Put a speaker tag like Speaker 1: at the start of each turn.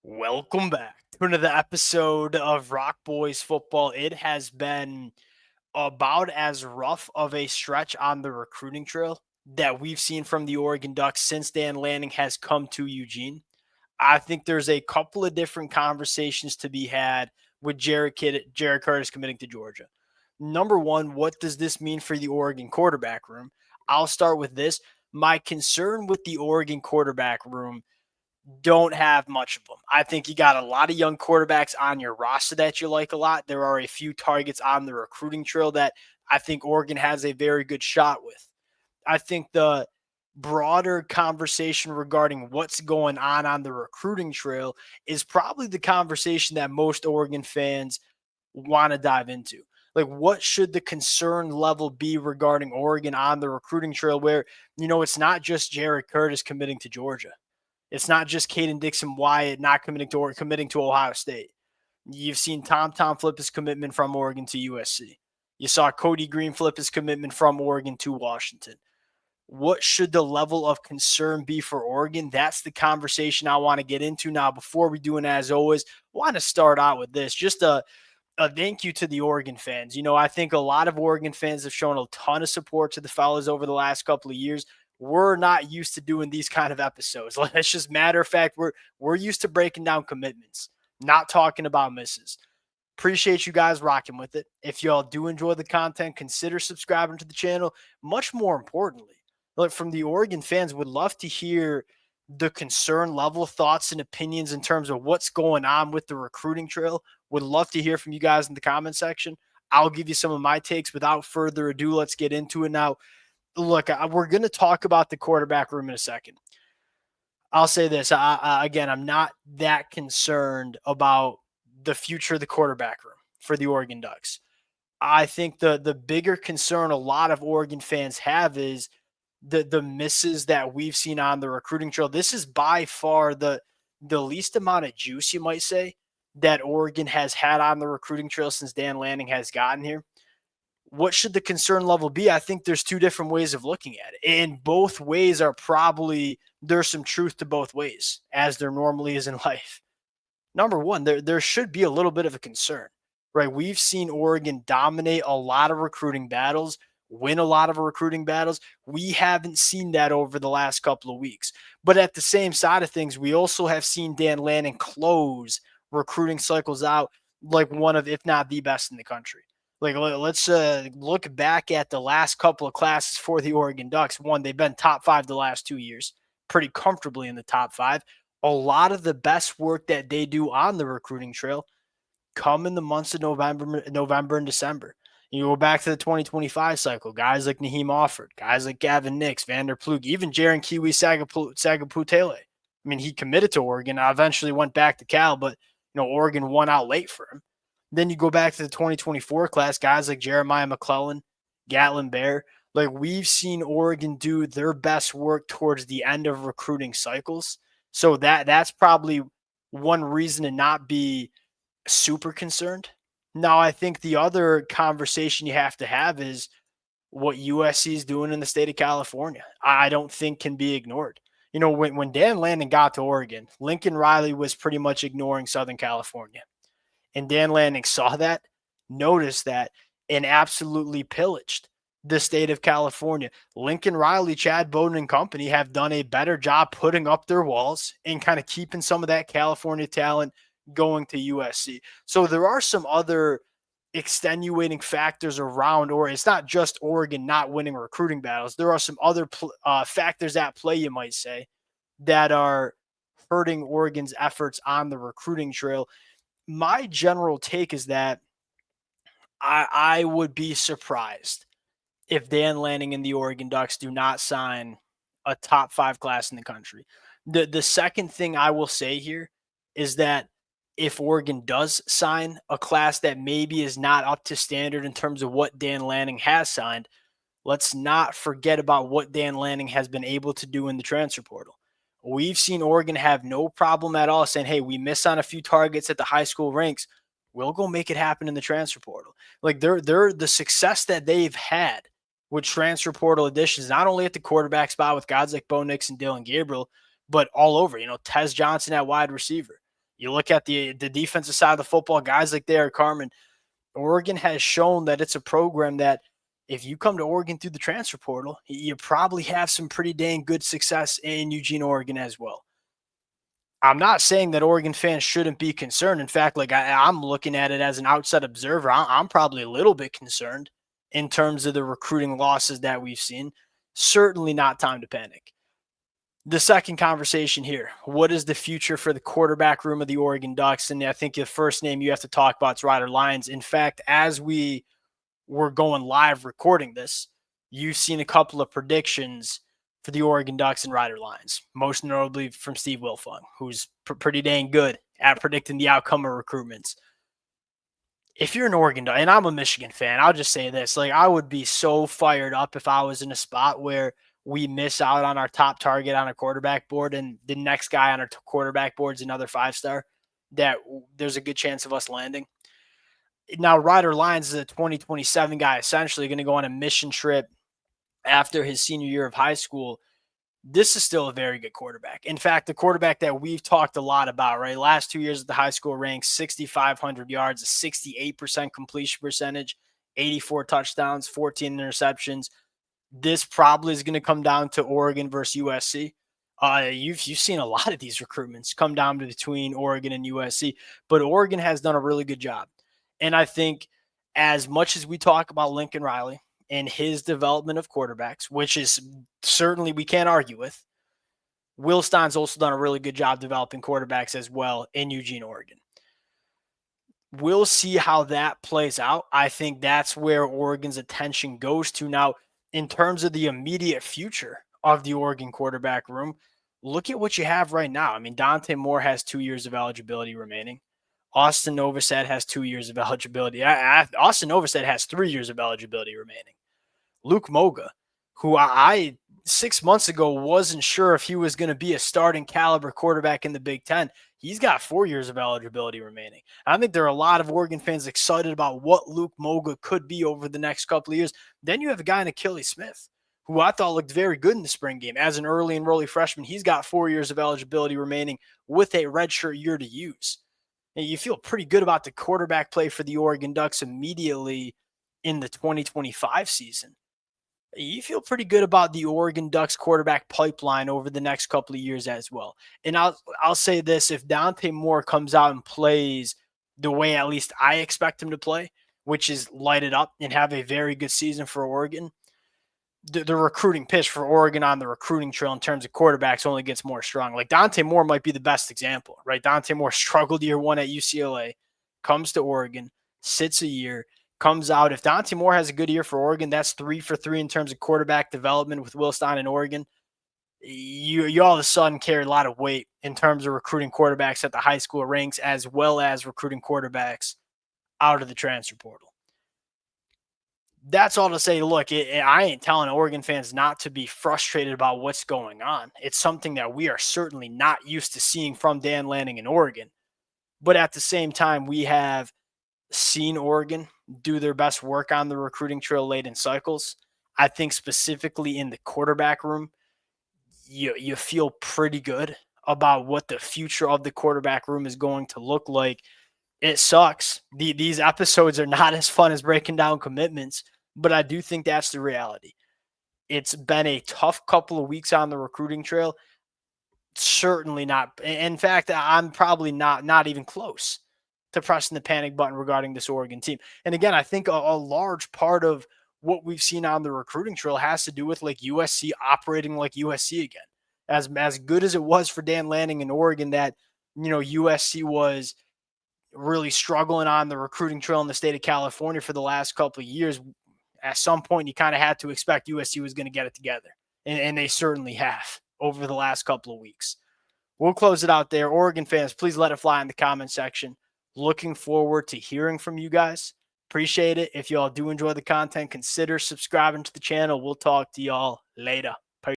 Speaker 1: Welcome back to another episode of Rock Boys Football. It has been about as rough of a stretch on the recruiting trail that we've seen from the Oregon Ducks since Dan Lanning has come to Eugene. I think there's a couple of different conversations to be had with Jared Curtis committing to Georgia. Number one, what does this mean for the Oregon quarterback room? I'll start with this. My concern with the Oregon quarterback room don't have much of them. I think you got a lot of young quarterbacks on your roster that you like a lot. There are a few targets on the recruiting trail that I think Oregon has a very good shot with. I think the broader conversation regarding what's going on the recruiting trail is probably the conversation that most Oregon fans want to dive into. Like, what should the concern level be regarding Oregon on the recruiting trail where, it's not just Jared Curtis committing to Georgia. It's not just Caden Dixon Wyatt not committing to Ohio State. You've seen Tom flip his commitment from Oregon to USC. You saw Cody Green flip his commitment from Oregon to Washington. What should the level of concern be for Oregon? That's the conversation I want to get into now. Before we do, and as always, I want to start out with this. Just a thank you to the Oregon fans. I think a lot of Oregon fans have shown a ton of support to the fellas over the last couple of years. We're not used to doing these kind of episodes. It's just matter of fact, we're used to breaking down commitments, not talking about misses. Appreciate you guys rocking with it. If y'all do enjoy the content, consider subscribing to the channel. Much more importantly, from the Oregon fans, would love to hear the concern level, thoughts and opinions in terms of what's going on with the recruiting trail. Would love to hear from you guys in the comment section. I'll give you some of my takes. Without further ado, let's get into it now. Look, we're going to talk about the quarterback room in a second. I'll say this. Again, I'm not that concerned about the future of the quarterback room for the Oregon Ducks. I think the bigger concern a lot of Oregon fans have is the misses that we've seen on the recruiting trail. This is by far the least amount of juice, you might say, that Oregon has had on the recruiting trail since Dan Lanning has gotten here. What should the concern level be? I think there's two different ways of looking at it. And both ways are probably, there's some truth to both ways, as there normally is in life. Number one, there should be a little bit of a concern, right? We've seen Oregon dominate a lot of recruiting battles, win a lot of recruiting battles. We haven't seen that over the last couple of weeks. But at the same side of things, we also have seen Dan Lanning close recruiting cycles out like one of, if not the best in the country. Like, let's look back at the last couple of classes for the Oregon Ducks. One, they've been top five the last 2 years, pretty comfortably in the top five. A lot of the best work that they do on the recruiting trail come in the months of November and December. You go back to the 2025 cycle, guys like Naheem Offord, guys like Gavin Nix, Vander Plug, even Jaron Kiwi Sagaputele. I mean, he committed to Oregon, eventually went back to Cal, but Oregon won out late for him. Then you go back to the 2024 class, guys like Jeremiah McClellan, Gatlin Bear. Like, we've seen Oregon do their best work towards the end of recruiting cycles. So that's probably one reason to not be super concerned. Now, I think the other conversation you have to have is what USC is doing in the state of California. I don't think can be ignored. When Dan Lanning got to Oregon, Lincoln Riley was pretty much ignoring Southern California. And Dan Lanning saw that, noticed that, and absolutely pillaged the state of California. Lincoln Riley, Chad Bowden and company have done a better job putting up their walls and kind of keeping some of that California talent going to USC. So there are some other extenuating factors around, or it's not just Oregon not winning recruiting battles. There are some other factors at play, you might say, that are hurting Oregon's efforts on the recruiting trail. My general take is that I would be surprised if Dan Lanning and the Oregon Ducks do not sign a top 5 class in the country. The second thing I will say here is that if Oregon does sign a class that maybe is not up to standard in terms of what Dan Lanning has signed, let's not forget about what Dan Lanning has been able to do in the transfer portal. We've seen Oregon have no problem at all saying, hey, we miss on a few targets at the high school ranks. We'll go make it happen in the transfer portal. Like, they're the success that they've had with transfer portal additions, not only at the quarterback spot with guys like Bo Nix and Dylan Gabriel, but all over, Tez Johnson at wide receiver. You look at the defensive side of the football, guys like Derek Carmen. Oregon has shown that it's a program that if you come to Oregon through the transfer portal, you probably have some pretty dang good success in Eugene, Oregon as well. I'm not saying that Oregon fans shouldn't be concerned. In fact, like I'm looking at it as an outside observer. I'm probably a little bit concerned in terms of the recruiting losses that we've seen. Certainly not time to panic. The second conversation here, what is the future for the quarterback room of the Oregon Ducks? And I think the first name you have to talk about is Ryder Lyons. In fact, as we were going live recording this, you've seen a couple of predictions for the Oregon Ducks and Ryder Lyons, most notably from Steve Wilfong, who's pretty dang good at predicting the outcome of recruitments. If you're an Oregon Duck, and I'm a Michigan fan, I'll just say this, like I would be so fired up if I was in a spot where we miss out on our top target on a quarterback board and the next guy on our quarterback board is another 5-star, that there's a good chance of us landing. Now, Ryder Lyons is a 2027 guy, essentially going to go on a mission trip after his senior year of high school. This is still a very good quarterback. In fact, the quarterback that we've talked a lot about, right? Last 2 years at the high school ranks 6,500 yards, a 68% completion percentage, 84 touchdowns, 14 interceptions. This probably is going to come down to Oregon versus USC. You've seen a lot of these recruitments come down between Oregon and USC, but Oregon has done a really good job. And I think as much as we talk about Lincoln Riley and his development of quarterbacks, which is certainly we can't argue with, Will Stein's also done a really good job developing quarterbacks as well in Eugene, Oregon. We'll see how that plays out. I think that's where Oregon's attention goes to now. In terms of the immediate future of the Oregon quarterback room, look at what you have right now. I mean, Dante Moore has 2 years of eligibility remaining. Austin Novosad has 2 years of eligibility. Austin Novosad has 3 years of eligibility remaining. Luke Moga, who I 6 months ago wasn't sure if he was going to be a starting caliber quarterback in the Big Ten, he's got 4 years of eligibility remaining. I think there are a lot of Oregon fans excited about what Luke Moga could be over the next couple of years. Then you have a guy in Achilles Smith, who I thought looked very good in the spring game. As an early enrollee freshman, he's got 4 years of eligibility remaining with a redshirt year to use. And you feel pretty good about the quarterback play for the Oregon Ducks immediately in the 2025 season. You feel pretty good about the Oregon Ducks quarterback pipeline over the next couple of years as well. And I'll say this, if Dante Moore comes out and plays the way at least I expect him to play, which is light it up and have a very good season for Oregon, the recruiting pitch for Oregon on the recruiting trail in terms of quarterbacks only gets more strong. Like Dante Moore might be the best example, right? Dante Moore struggled year one at UCLA, comes to Oregon, sits a year, comes out. If Dante Moore has a good year for Oregon, that's 3 for 3 in terms of quarterback development with Will Stein in Oregon. You all of a sudden carry a lot of weight in terms of recruiting quarterbacks at the high school ranks as well as recruiting quarterbacks out of the transfer portal. That's all to say, look, I ain't telling Oregon fans not to be frustrated about what's going on. It's something that we are certainly not used to seeing from Dan Lanning in Oregon. But at the same time, we have seen Oregon do their best work on the recruiting trail late in cycles. I think specifically in the quarterback room, you feel pretty good about what the future of the quarterback room is going to look like. It sucks. These episodes are not as fun as breaking down commitments, but I do think that's the reality. It's been a tough couple of weeks on the recruiting trail. Certainly not. In fact, I'm probably not even close to pressing the panic button regarding this Oregon team. And again, I think a large part of what we've seen on the recruiting trail has to do with like USC operating like USC again. As good as it was for Dan Lanning in Oregon that, USC was really struggling on the recruiting trail in the state of California for the last couple of years, at some point you kind of had to expect USC was going to get it together. And they certainly have over the last couple of weeks. We'll close it out there. Oregon fans, please let it fly in the comment section. Looking forward to hearing from you guys. Appreciate it. If y'all do enjoy the content, consider subscribing to the channel. We'll talk to y'all later.